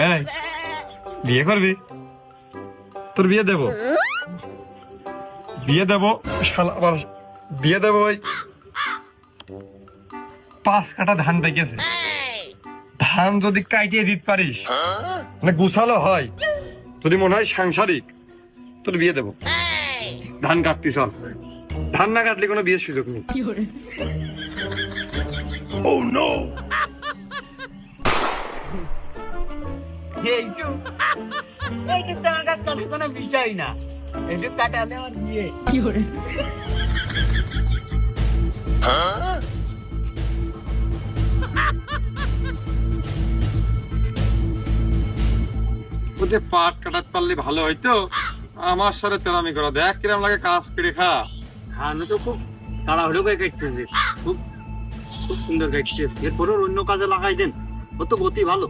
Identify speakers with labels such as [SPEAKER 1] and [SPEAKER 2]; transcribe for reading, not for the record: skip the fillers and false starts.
[SPEAKER 1] এই বিয়ে করবি? তোর বিয়ে দেবো, বিয়ে দেবো শালা, আবার বিয়ে দেবো। ওই 5 কাঠা ধান পেকেছে, ধান যদি কাটিয়ে দিতে পারিস, মানে গুছালো হয়, যদি মনে হয় সাংসারিক, তোর বিয়ে দেবো। ধান কাটতি চল, ধান না কাটলে কোনো বিয়ের সুযোগ নেই। Oh no!
[SPEAKER 2] এইটু তো আমার কাছে কাটার কোনো বিষয় না, এইটু কাটালে আমার বিয়ে।
[SPEAKER 1] ওদের পাট কাটাতে পারলে ভালো হইতো। আমার সাথে তেরামি করা, দেখ কিরম লাগে, কাজ করে খা।
[SPEAKER 2] ধান তো খুব তাড়াহুড়ো করে কাটতেছে, খুব খুব সুন্দর কাটতেছে, এরপরেও অন্য কাজে লাগাই দেন, ও তো গতি ভালো।